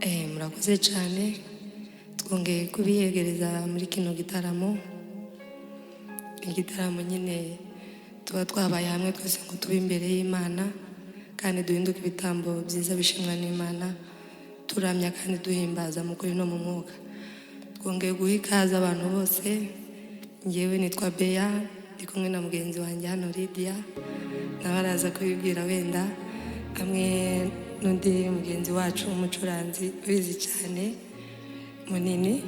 murakoze cyane twongeye kubiyegereza muri kino gitaramo nyine tuba twabaye hamwe twese ngo tube imbere y'Imana kandi duhinduke ibitambo byiza bishimwa n'Imana turamya kandi duhimbaza mu kuri no mu mwuka. Twongeye guha ikaze abantu bose. Ngewe nitwa Bea ndi kumwe na mugenzi wanjye hano Lydia nawe araza kubibwira wenda hamwe n'undi mugenzi wacu umucuranzi ubizi cyane munini.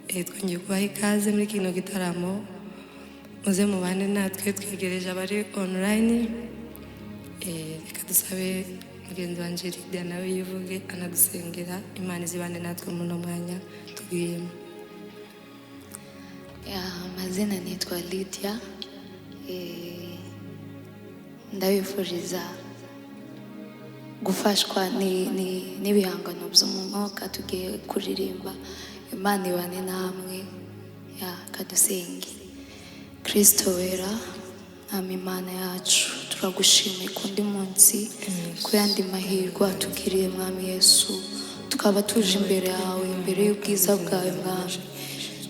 Twongeye kubaha ikaze muri kino gitaramo muze mubane natwe twegereje abari online. Reka dusabe mugenzi wanjye Lydia nawe yivuge anadusengera Imana izibane natwe muri uno mwanya tugiyemo. Amazina nitwa Lydia. Ndabifuriza gufashwa n'ibihangano byo mu mwuka tugiye kuririmba. Imana ibane namwe kadusenge. Kristo wera Mwami Imana yacu turagushimiye kundi munsi ku yandi mahirwe atugiriye Mwami Yesu tukaba tuje imbere yawe imbere y'ubwiza bwawe Mwami.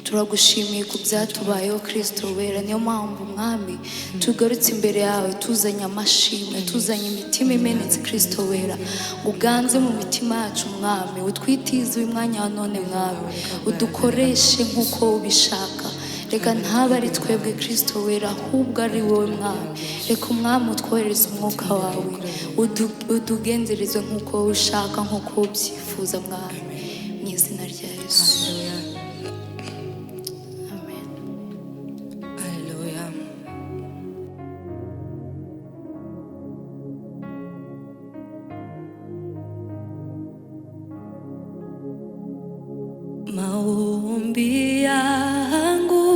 Turagushimiye ku byatubayeho Kristo wera, niyo mpamvu Mwami tugarutse imbere yawe tuzanye amashimwe tuzanye imitima imenetse Kristo wera. Uganze mu mitima yacu Mwami, utwitize uyu mwanya wa none Mwami, udukoreshe nk'uko ubishaka. Reka ntabe ari twebwe Kristo wera ahubwo ari wowe Mwami. Reka Umwami utwohereze umwuka wawe udugenzereze nk'uko ushaka nk'uko ubyifuza Mwami, mu izina rya Yesu. Maombi yangu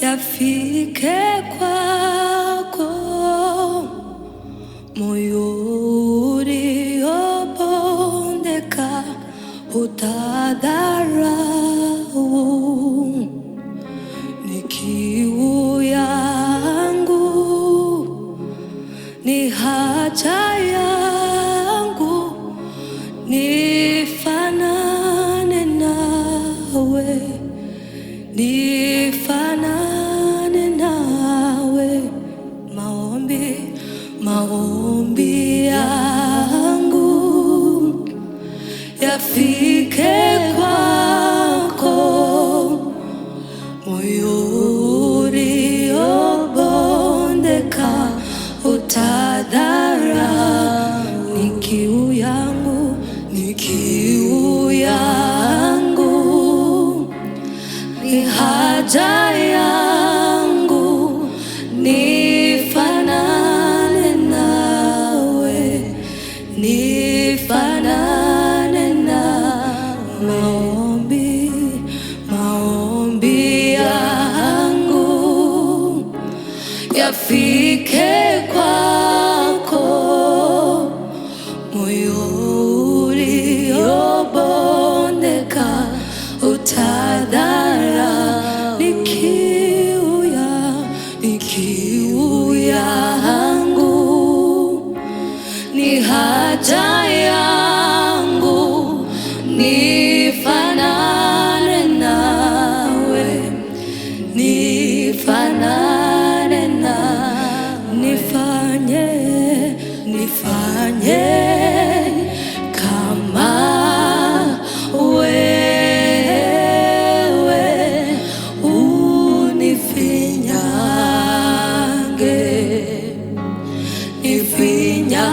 yafike kwako, moyo uliobondeka utadharau. Ni kiu yangu, ni haja yangu, nifanane nawe, nifanane nawe. Maombi yangu yafike kwako, moyo uliobondeka utadharau. Ni kiu yangu, ni kiu yangu, ni haja yangu, nifanane nawe, nifanane nawe. Maombi yangu yafike kwako, moyo uliobondeka utadharau. Ni kiu yangu, ni haja yangu, nifanane nawe, nifanane nawe. Nifanye kama wewe, unifinyange, nifanye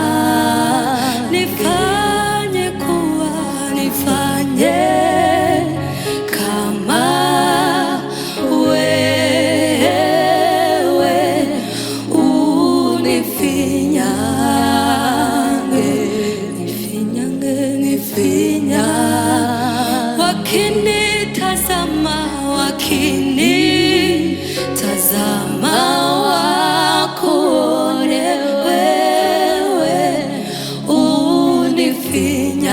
kama wewe, unifinyange, wakinitazama wakuone wewe, unifinyange,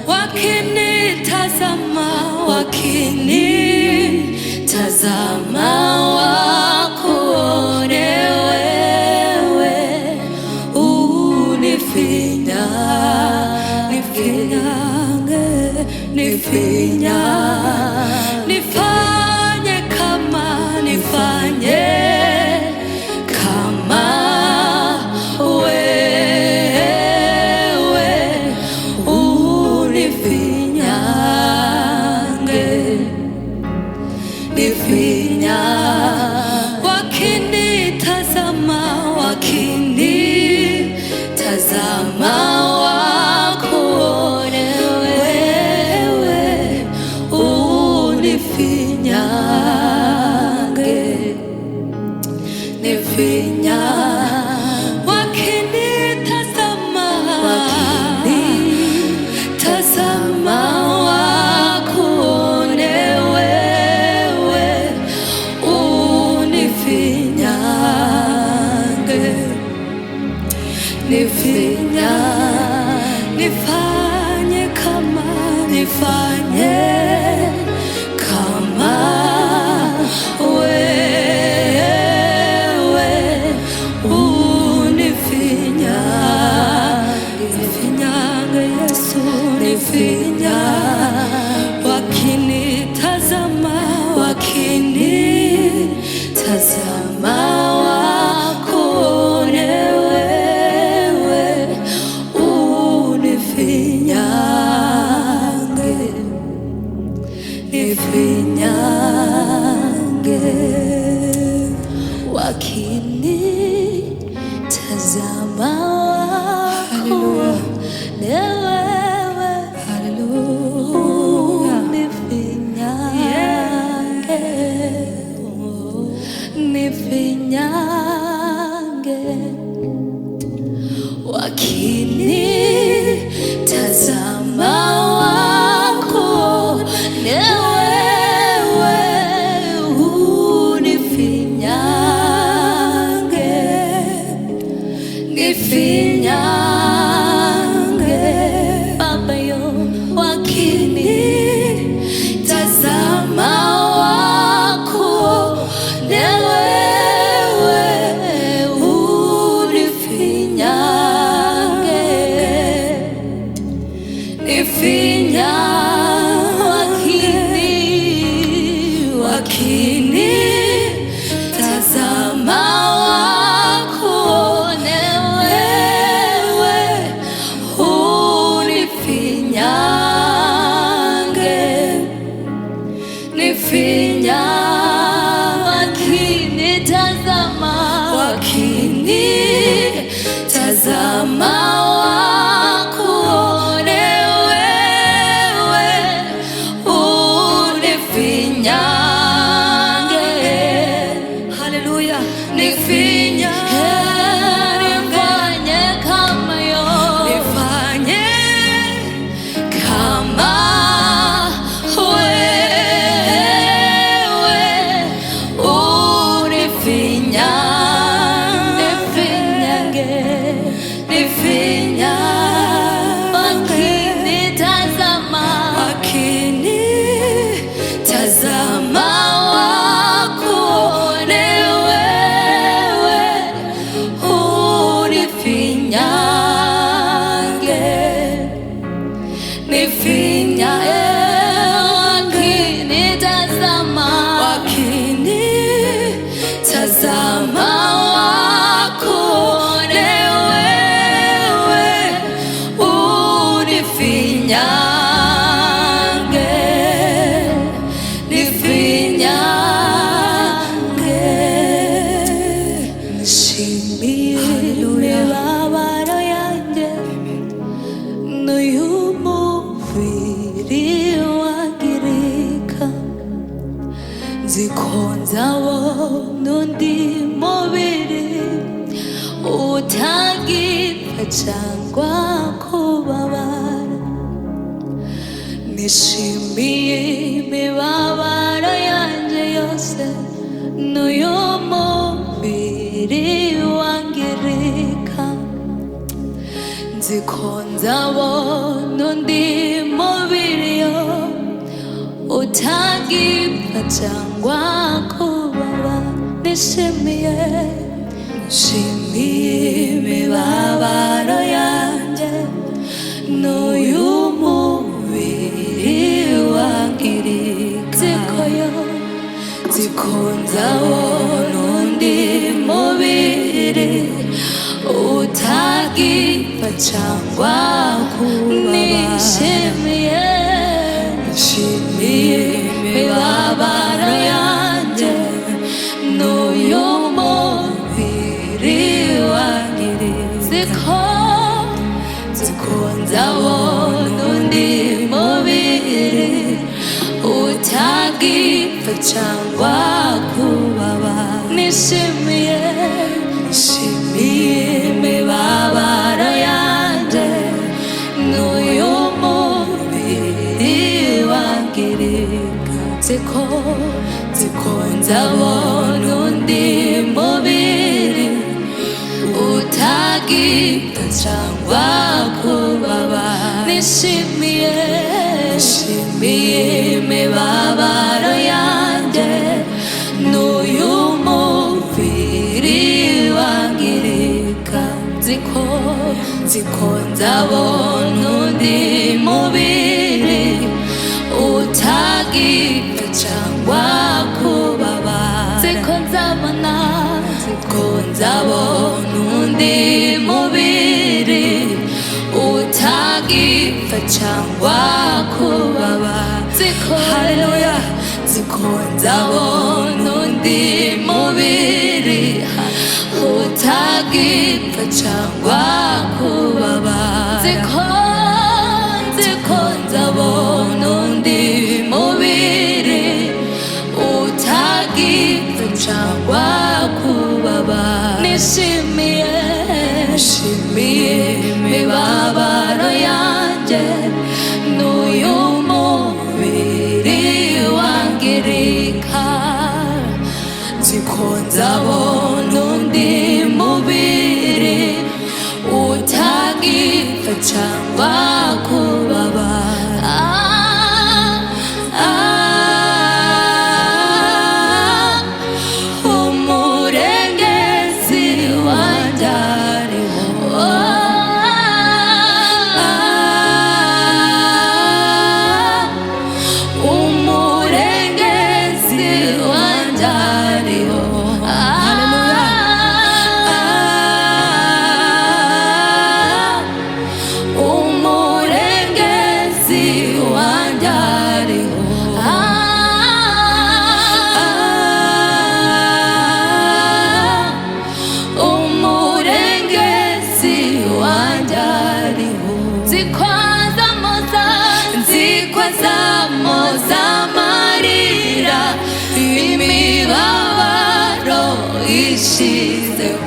wakinitazama wakinitazama wakuone wewe, nifinya, nifanye kama, nifanye kama wewe, unifinyange, nifinya, wakinitazama, wakinitazama wakuone wewe, unifinyange, nifinya, wakinitazama, wakinitazama wakuone wewe, unifinyange, nifinya, nifanye kama, nifanye kama wewe, unifinya, nifinyange Yesu, nifinya, wakinitazama, wakinitazama wakuone wewe, unifinyange, nifinyange, wakinitazama wakuone wewe, unifinyange, nifinyange, wakinitazama wakuone wewe, unifinyange, nifinyange, Baba yo, wakinitazama wakuone wewe, unifinyange, nifinya, wakinitazama wakuone wewe, unifinyange, nifinya, wakinitazama, wakinitazama wakuone wewe, unifinyange, haleluya, nifinya, nifanye kama yo, nifanye kama wewe, unifinya, nifinyange, nifinya, wakinitazama, wakinitazama wakuone wewe, unifinyange, nifinya, wakinitazama, wakinitazama wakuone wewe, unifinyange, nifinyange, nishimiye imibabaro yanjye, n'uyu mubiri wangirika, nziko nzabona undi mubiri utagipfa cyangwa kubabara, nishimiye imibabaro yanjye yose, n'uyu mubiri wangirika, nziko nzabona undi mubiri utagipfa cyangwa kubaba, nishimiye, nishimiye imibabaro yanjye, n'uyu mubiri nzabona undi mubiri utagipfa cyangwa kubabara. Nishimiye imibabaro yanjye n'uyu mubiri wangiriye. Nziko nzabona undi mubiri utagipfa cyangwa kubabara. Nishimiye imibabaro yanjye n'uyu mubiri wangirika. Nziko nzabona undi mubiri utagipfa cyangwa kubabara. Nishimiye imibabaro yanjye n'uyu mubiri wangirika. Nziko nzabona undi mubiri utagipfa cyangwa kubabara. Nziko nzabona undi mubiri utagipfa cyangwa kubabara. Haleluya. Nziko nzabona undi mubiri utagipfa cyangwa kubabara. Nziko nzabona undi mubiri utagipfa cyangwa kubabara. Nishimiye imibabaro yanjye n'uyu mubiri wangirika. Nziko nzabona undi mubiri utagipfa cyangwa kubabara. Umurengezi wanjye ariho. Umurengezi wanjye ariho. Umurengezi wanjye ariho. Umurengezi wanjye ariho. Nziko azamoza amarira imibabaro ishizeho.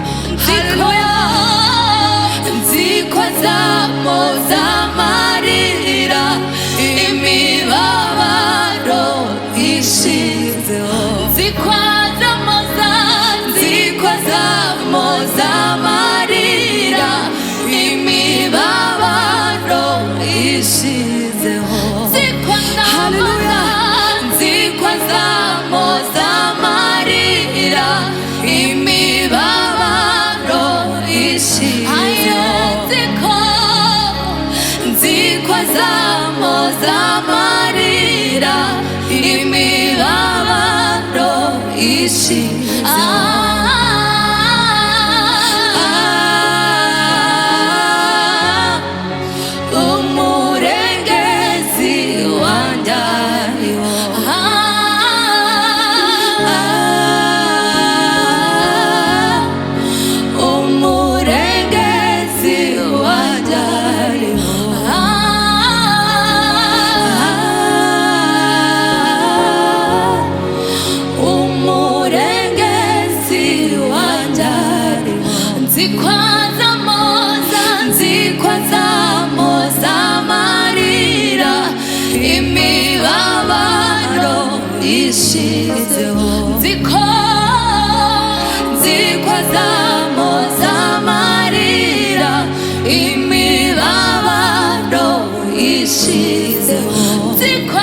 Nziko azamoza amarira imibabaro ishizeho. Nziko azamoza amarira imibabaro ishizeho. Haleluya. Nziko azamoza amarira imibabaro ishizeho. Nziko azamoza amarira imibabaro ishizeho. Umurengezi wanjye ariho. Umurengezi wanjye ariho. Umurengezi wanjye ariho. Nziko azamoza amarira imibabaro ishizeho. Nziko azamoza amarira imibabaro ishizeho. Nziko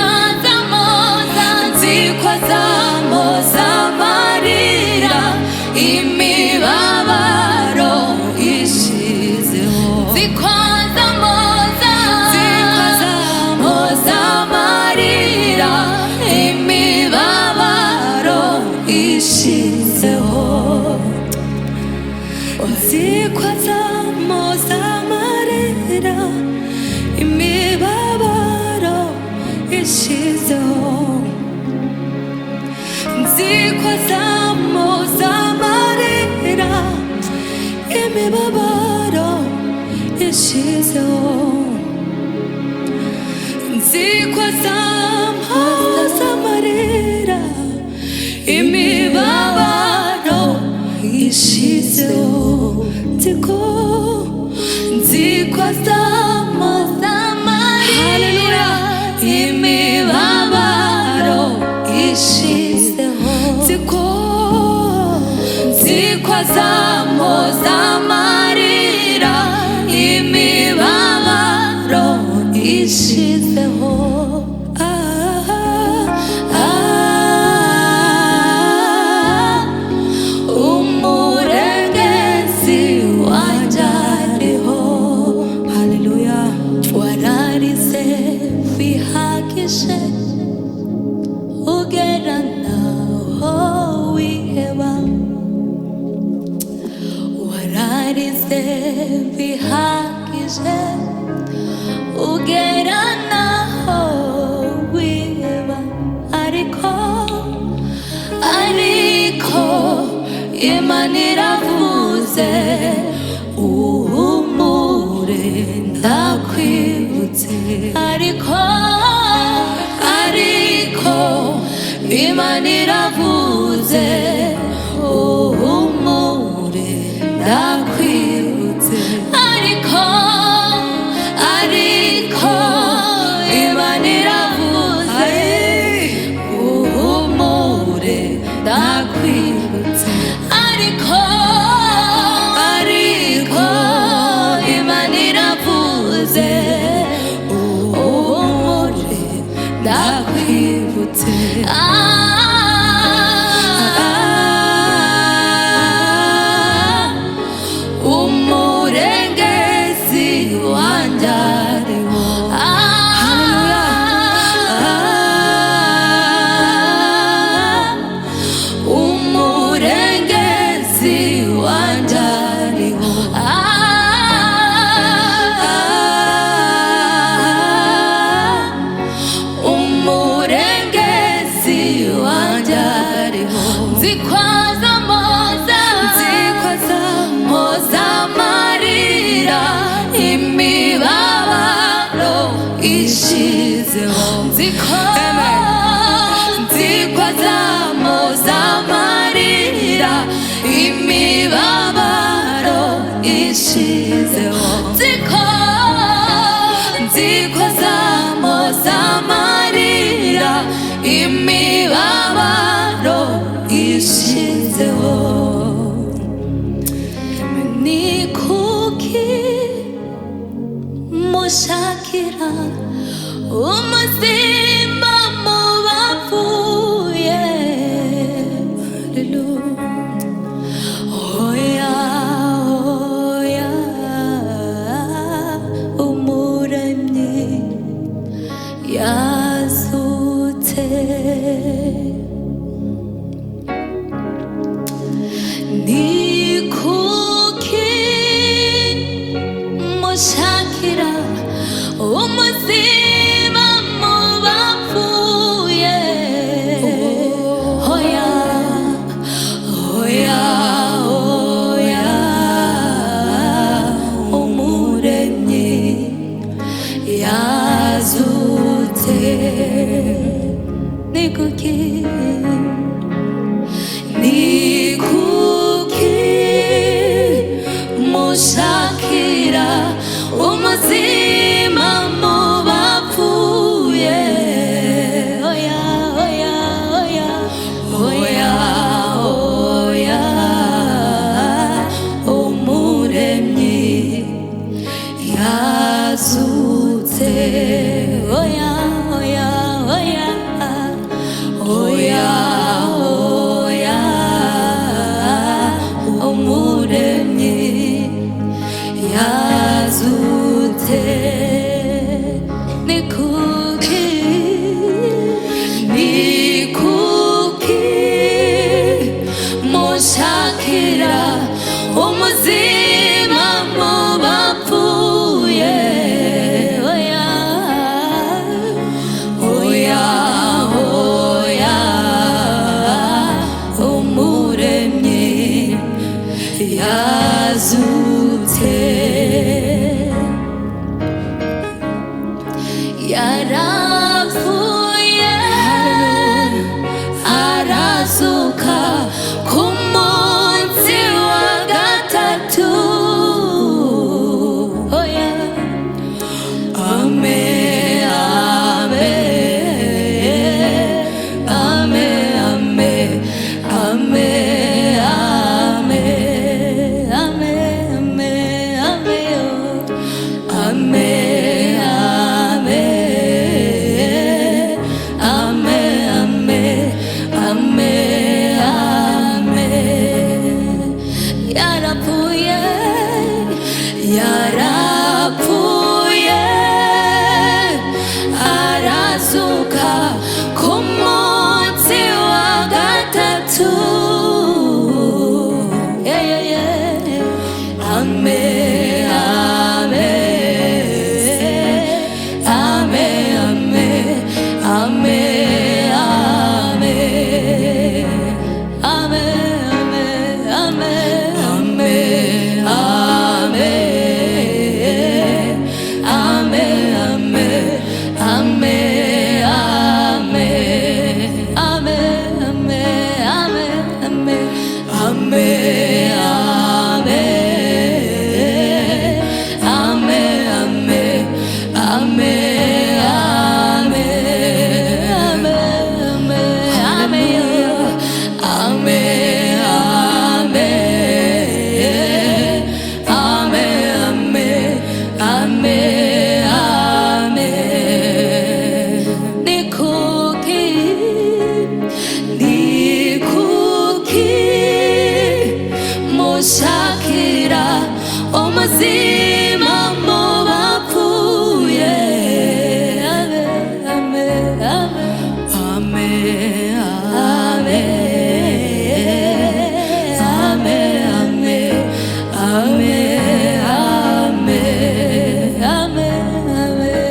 azamoza amarira imibabaro ishizeho. Nziko azamoza amarira imibabaro ishizeho nziko azamuza amarira imibabaro ishizeho nziko azamuza amarira imibabaro ishizeho umurengezi wanjye ariho. Haleluya. Wararize bihagije ugera naho wiheba, wararize bihagije ugera naho wiheba, ariko Imana iravuze uhumure ndakwibutse, ariko Imana iravuze uhumure ndakwibutse, ariko Imana iravuze uhumure ndakwibutse, ariko Imana iravuze uhumure ndakwibutse. Umurengezi wanjye ariho. Umurengezi wanjye ariho. Umurengezi wanjye ariho. Nzikwaza moza amarira imibabaro ishizeho, nzikwaza moza amarira imibabaro ishizeho, nzikwaza moza amarira imibabaro ishizeho. Ni kuki mushakira umuzima mu bapfuye? Oya, oya, umuremyi yazutse. Ni kuki mushakira umuzima mu bapfuye? Oya, oya, oya, umuremyi yazutse. Ni kuki mushakira umuzima mu bapfuye? Oya, oya, oya, oya, oya, umuremyi yazutse. Oya, oya, oya, oya, oya, umuremyi yazutse. Ni kuki mushakira umuzima mu bapfuye? Oya, oya, oya, umuremyi yazutse. Yarapfuye arazuka ku munsi wa yarapfuye yarapfuye arazuka ku munsi wa gatatu. Amen, amen, amen, amen, amen, amen, amen, amen, Shakira, umuzima mu bapfuye. Amen, amen, amen, amen, amen, amen, amen,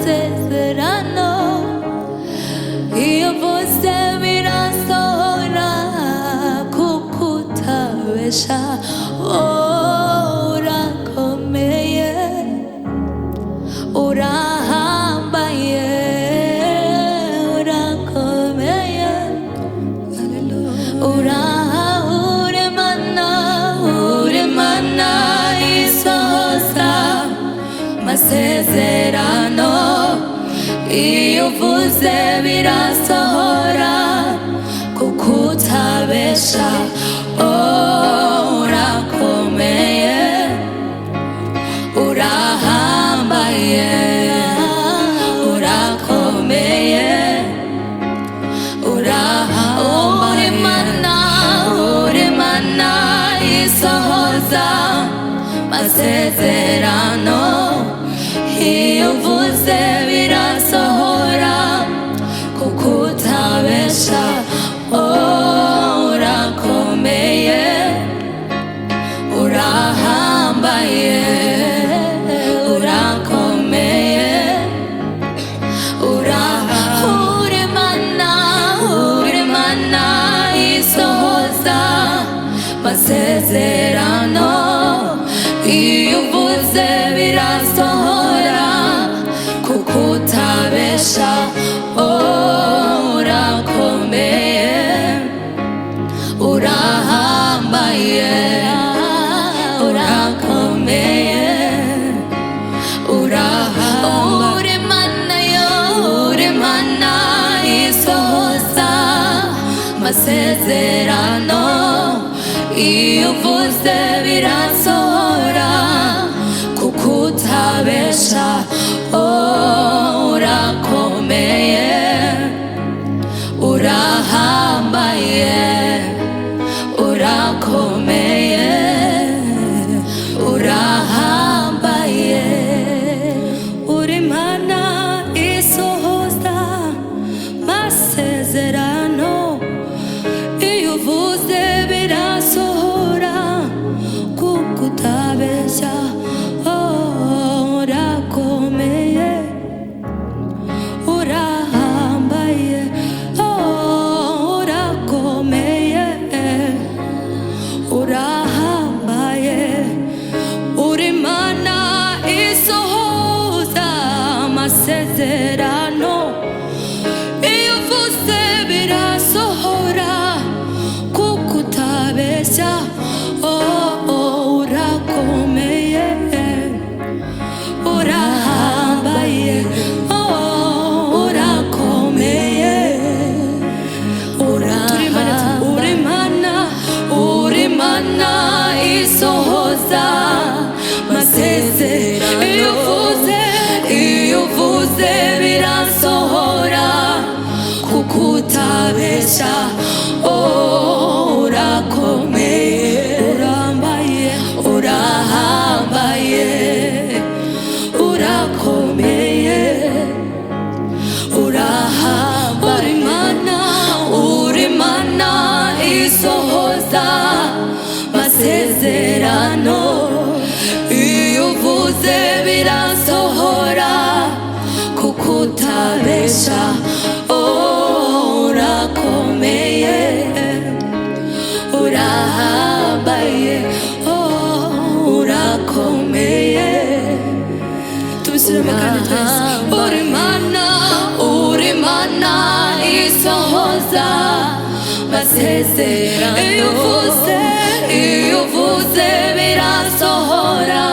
amasezerano iyo uvuze birasohora kuko utabesha. Urakomeye urahambaye urakomeye uri mana isohoza amasezerano iyo uvuze birasohora kuko utabesha. Urakomeye urahambaye urakomeye uri mana isohoza amasezerano iyo uvuze birasohora kuko utabesha. Urakomeye urahambaye urakomeye uri mana isohoza amasezerano iyo uvuze birasohora kuko utabesha. Urakomeye urahambaye urakomeye urahambaye uri mana isohoza amasezerano Imana isohoza amasezerano. Iyo uvuze birasohora kuko utabesha. Urakomeye, urambaye, urahambaye, urakomeye, urahambaye. Uri Imana isohoza amasezerano. Iyo uvuze birasohora kuko utabesha. Urakomeye, urahambaye, urakomeye. Tubisubiremo kandi twese. Uri Imana isohoza amasezerano. Iyo uvuze birasohora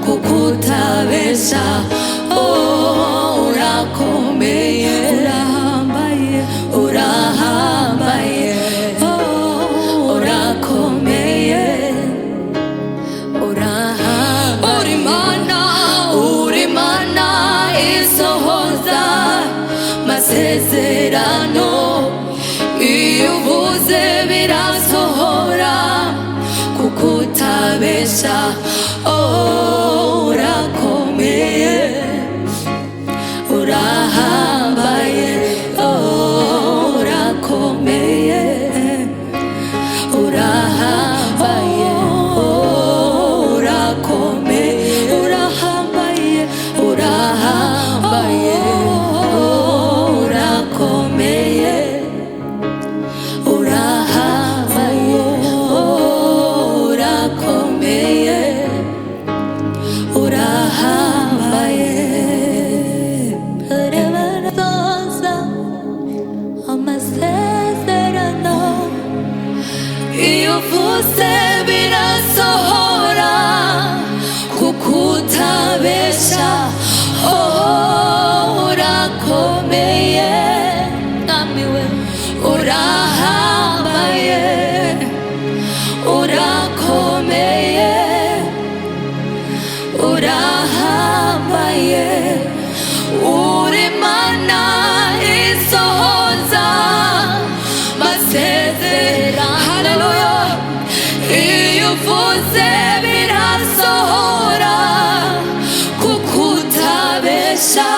kuko utabesha. Urakomeye, urahambaye, urahambaye, urakomeye, urahambaye. Uri Imana isohoza amasezerano. Iyo uvuze birasohora kuko utabesha. Urakomeye, urahambaye, urakomeye, urahambaye, urakomeye, urahambaye, urahambaye, urakomeye, urahambaye, urakomeye, urahambaye. Barasohoza amasezerano. Iyo uvuze birasohora kuko utabesha. Urakomeye, Mwami we, urahambaye, urakomeye, urahambaye. Uri Imana isohoza amasezerano. Haleluya. Iyo uvuze birasohora kuko utabesha.